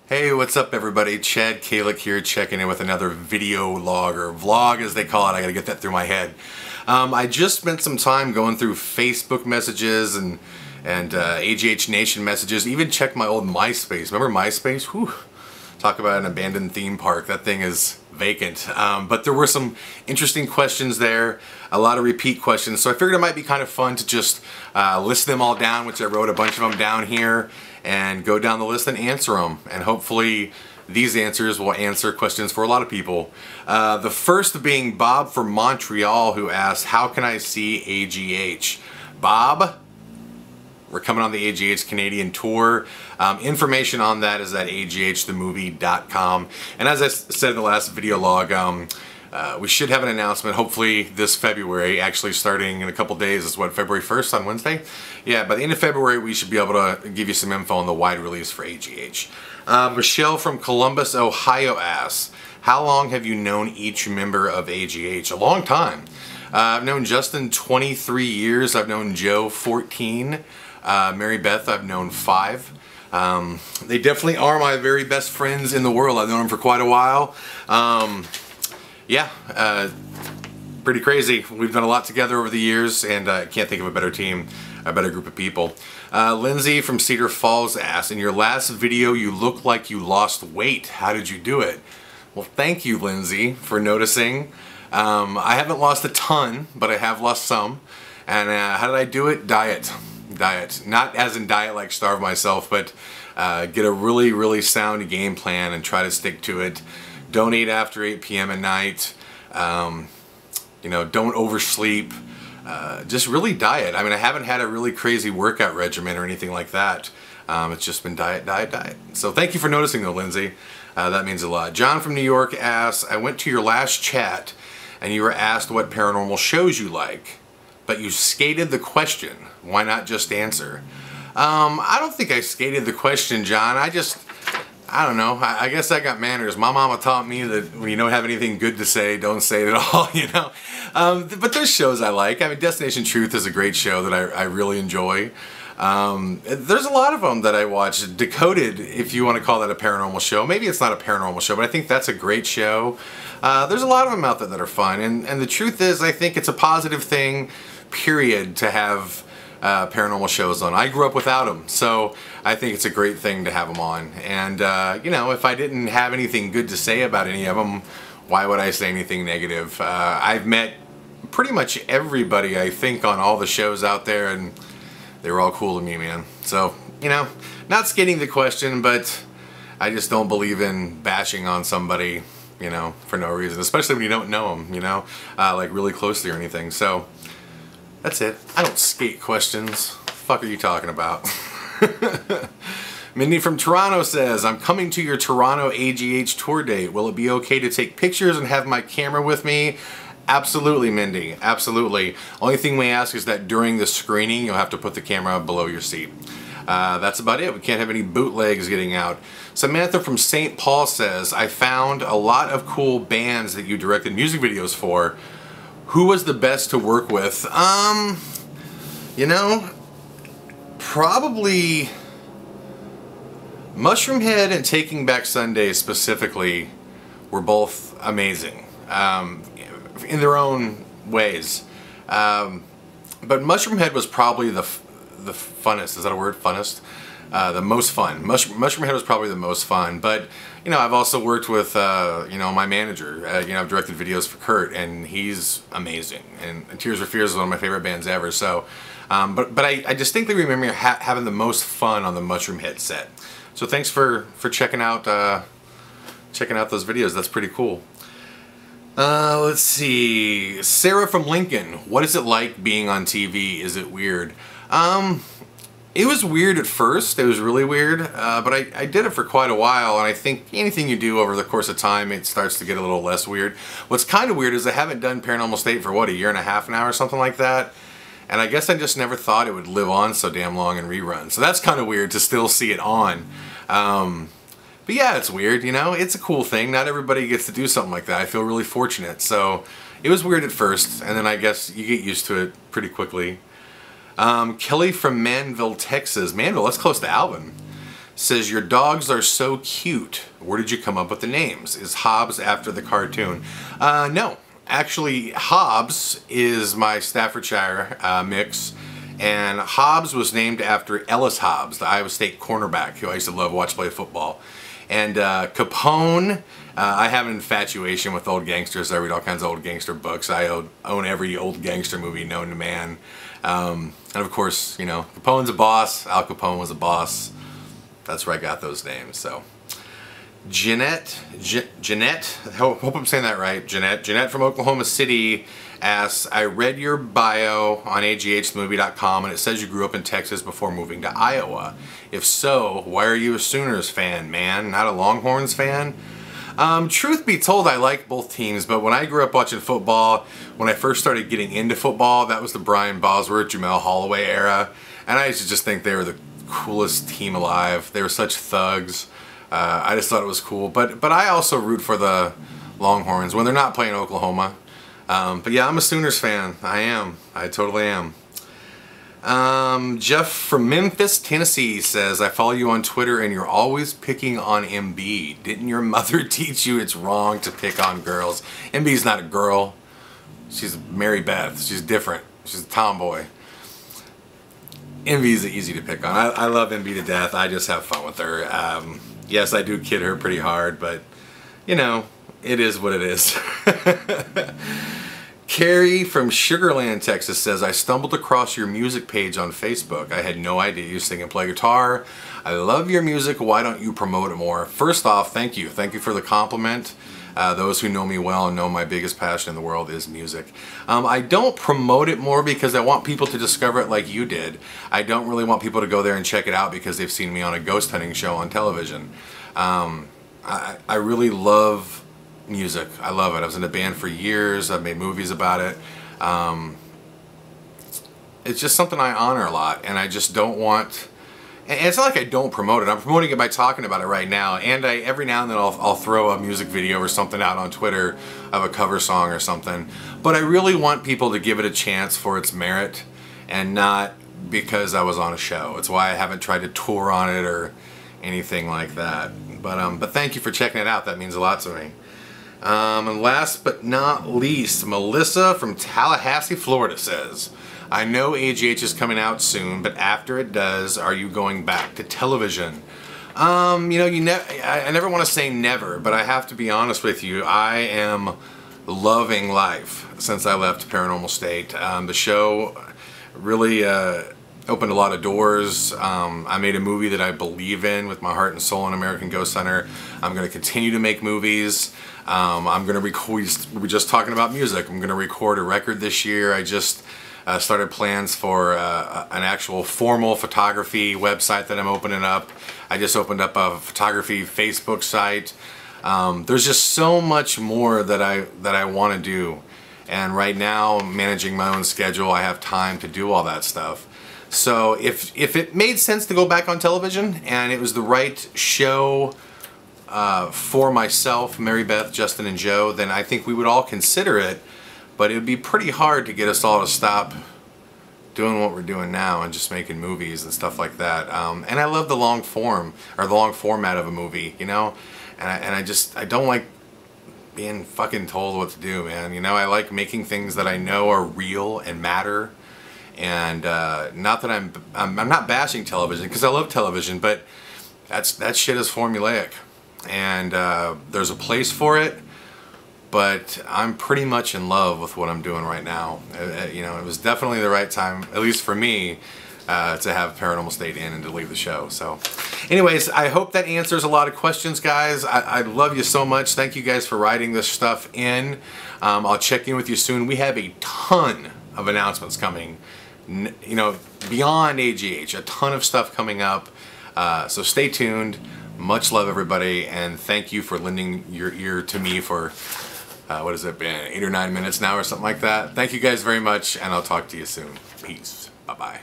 Hey, what's up everybody? Chad Kalick here, checking in with another video log, or vlog as they call it. I gotta get that through my head. I just spent some time going through Facebook messages and AGH Nation messages, even checked my old MySpace. Remember MySpace? Whew. Talk about an abandoned theme park. That thing is vacant. But there were some interesting questions there, a lot of repeat questions, so I figured it might be kind of fun to just list them all down, which I wrote a bunch of them down here, and go down the list and answer them. And hopefully these answers will answer questions for a lot of people. The first being Bob from Montreal, who asked, how can I see AGH? Bob, we're coming on the AGH Canadian tour. Information on that is at aghthemovie.com. And as I said in the last video log, we should have an announcement hopefully this February, actually starting in a couple days. It's what, February 1st on Wednesday? Yeah, by the end of February we should be able to give you some info on the wide release for AGH. Michelle from Columbus, Ohio asks, how long have you known each member of AGH? A long time. I've known Justin 23 years, I've known Joe 14, Mary Beth I've known 5. They definitely are my very best friends in the world. I've known them for quite a while. Yeah, pretty crazy. We've done a lot together over the years, and I can't think of a better team, a better group of people. Lindsay from Cedar Falls asked, in your last video you look like you lost weight. How did you do it? Well, thank you, Lindsay, for noticing. I haven't lost a ton, but I have lost some. And how did I do it? Diet. Not as in diet like starve myself, but get a really sound game plan and try to stick to it. Don't eat after 8 p.m. at night. You know, don't oversleep. Just really diet. I mean, I haven't had a really crazy workout regimen or anything like that. It's just been diet. So thank you for noticing though, Lindsay. That means a lot. John from New York asks, I went to your last chat and you were asked what paranormal shows you like, but you skated the question. Why not just answer? I don't think I skated the question, John. I don't know. I guess I got manners. My mama taught me that when you don't have anything good to say, don't say it at all, you know. But there's shows I like. I mean, Destination Truth is a great show that I really enjoy. There's a lot of them that I watch. Decoded, if you want to call that a paranormal show. Maybe it's not a paranormal show, but I think that's a great show. There's a lot of them out there that are fun. And the truth is, I think it's a positive thing, period, to have paranormal shows on. I grew up without them, so I think it's a great thing to have them on. And you know, if I didn't have anything good to say about any of them, why would I say anything negative? I've met pretty much everybody, I think, on all the shows out there, and they were all cool to me, man. So, you know, not skating the question, but I just don't believe in bashing on somebody, you know, for no reason, especially when you don't know them, you know, like really closely or anything. So that's it. I don't skate questions. What the fuck are you talking about? Mindy from Toronto says, I'm coming to your Toronto AGH tour date. Will it be okay to take pictures and have my camera with me? Absolutely, Mindy. Absolutely. Only thing we ask is that during the screening, you'll have to put the camera below your seat. That's about it. We can't have any bootlegs getting out. Samantha from St. Paul says, I found a lot of cool bands that you directed music videos for. Who was the best to work with? You know, probably Mushroom Head and Taking Back Sunday specifically were both amazing in their own ways. But Mushroom Head was probably the funnest. Is that a word? Funnest? The most fun. Mushroom Head was probably the most fun. But you know, I've also worked with you know, my manager. You know, I've directed videos for Kurt, and he's amazing. And Tears for Fears is one of my favorite bands ever. So, but I distinctly remember having the most fun on the Mushroom Head set. So thanks for checking out those videos. That's pretty cool. Let's see. Sarah from Lincoln. What is it like being on TV? Is it weird? It was weird at first. It was really weird, but I did it for quite a while, and I think anything you do over the course of time, it starts to get a little less weird. What's kind of weird is I haven't done Paranormal State for, what, a year and a half now or something like that, and I guess I just never thought it would live on so damn long in reruns. So that's kind of weird to still see it on. But yeah, it's weird, you know? It's a cool thing. Not everybody gets to do something like that. I feel really fortunate. So it was weird at first, and then I guess you get used to it pretty quickly. Kelly from Manville, Texas. Manville, that's close to Alvin. Says, your dogs are so cute. Where did you come up with the names? Is Hobbs after the cartoon? No. Actually, Hobbs is my Staffordshire mix. And Hobbs was named after Ellis Hobbs, the Iowa State cornerback, who I used to love watch play football. And Capone, I have an infatuation with old gangsters. I read all kinds of old gangster books. I own every old gangster movie known to man. And of course, you know, Capone's a boss. Al Capone was a boss. That's where I got those names. So, Jeanette, I hope I'm saying that right. Jeanette from Oklahoma City asks, I read your bio on aghmovie.com and it says you grew up in Texas before moving to Iowa. If so, why are you a Sooners fan, man? Not a Longhorns fan? Truth be told, I like both teams, but when I grew up watching football, when I first started getting into football, that was the Brian Bosworth, Jamel Holloway era, and I used to just think they were the coolest team alive. They were such thugs. I just thought it was cool, but I also root for the Longhorns when they're not playing Oklahoma. But yeah, I'm a Sooners fan. I am. I totally am. Jeff from Memphis, Tennessee says, I follow you on Twitter and you're always picking on MB. Didn't your mother teach you it's wrong to pick on girls? MB's not a girl. She's Mary Beth. She's different. She's a tomboy. MB's easy to pick on. I love MB to death. I just have fun with her. Yes, I do kid her pretty hard, but you know, it is what it is. Carrie from Sugar Land, Texas says, I stumbled across your music page on Facebook. I had no idea you sing and play guitar. I love your music. Why don't you promote it more? First off, thank you. Thank you for the compliment. Those who know me well know my biggest passion in the world is music. I don't promote it more because I want people to discover it like you did. I don't really want people to go there and check it out because they've seen me on a ghost hunting show on television. I really love music. I love it. I was in a band for years. I've made movies about it. It's just something I honor a lot, and I just don't want... And it's not like I don't promote it. I'm promoting it by talking about it right now, and every now and then I'll throw a music video or something out on Twitter of a cover song or something. But I really want people to give it a chance for its merit, and not because I was on a show. It's why I haven't tried to tour on it or anything like that. But thank you for checking it out. That means a lot to me. And last but not least, Melissa from Tallahassee, Florida says, I know AGH is coming out soon, but after it does, are you going back to television? You know, I never want to say never, but I have to be honest with you. I am loving life since I left Paranormal State. The show really opened a lot of doors. I made a movie that I believe in with my heart and soul in American Ghost Hunter. I'm going to continue to make movies. I'm going to record, we were just talking about music. I'm going to record a record this year. I just started plans for an actual formal photography website that I'm opening up. I just opened up a photography Facebook site. There's just so much more that I want to do, and right now, managing my own schedule, I have time to do all that stuff. So if it made sense to go back on television and it was the right show for myself, Mary Beth, Justin, and Joe, then I think we would all consider it. But it would be pretty hard to get us all to stop doing what we're doing now and just making movies and stuff like that. And I love the long form, or the long format of a movie, you know? And I don't like being fucking told what to do, man. You know, I like making things that I know are real and matter. And not that I'm not bashing television, because I love television, but that shit is formulaic. And there's a place for it. But I'm pretty much in love with what I'm doing right now. You know, it was definitely the right time, at least for me, to have Paranormal State in and to leave the show. So anyways, I hope that answers a lot of questions, guys. I love you so much. Thank you guys for writing this stuff in. I'll check in with you soon. We have a ton of announcements coming, you know, beyond AGH, a ton of stuff coming up. So stay tuned. Much love, everybody, and thank you for lending your ear to me for what has it been, 8 or 9 minutes now or something like that. Thank you guys very much, and I'll talk to you soon. Peace. Bye-bye.